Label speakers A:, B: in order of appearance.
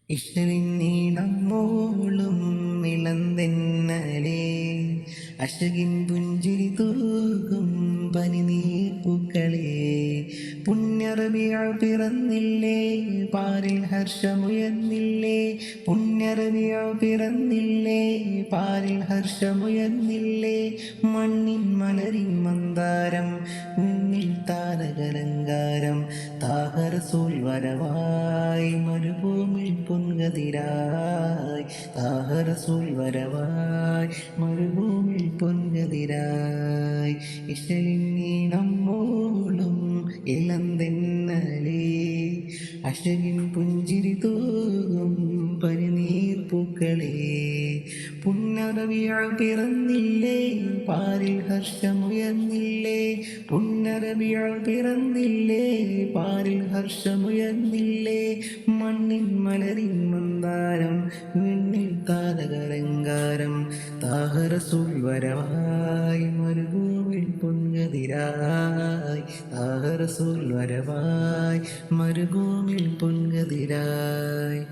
A: ഇഷ്ടലിൻ നീണമ്മോളും ഇളന്തെന്നലേ അശകിൻ പുഞ്ചിരി തൂകും പനിനീർപ്പൂക്കളേ പുണ്യറബിയ പിറന്നില്ലേ പാരിൽ ഹർഷമുയർന്നില്ലേ പുണ്യറബിയ പിറന്നില്ലേ പാരിൽ ഹർഷമുയർന്നില്ലേ മണ്ണിൻ മലരിൻ മന്ദാരം മുന്നിൽ താരകലങ്കാരം താഹറസൂൽ വരവായി മരുഭൂമിൽ പൊൻകതിരായി താഹറസൂൽ വരവായി മരുഭൂമിൽ പൊൻകതിരായി ഇശലിങ്ങീണമ്മോളും ഇളന്തെന്നലേ അശകിൻ പുഞ്ചിരി തൂകും പനിനീർപ്പൂക്കളേ പുണ്യറബിയ പിറന്നില്ലേ പാരിൽ ഹർഷമുയർന്നില്ലേ പുണ്യറബിയ പിറന്നില്ലേ പാരിൽ ഹർഷമുയർന്നില്ലേ മണ്ണിൻ മലരിൻ മന്ദാരം വിണ്ണിൽ താരകലങ്കാരം താഹറസൂൽ വരവായി മരുഭൂമിൽ പൊൻകതിരായി താഹറസൂൽ വരവായി മരുഭൂമിൽ പൊൻകതിരായി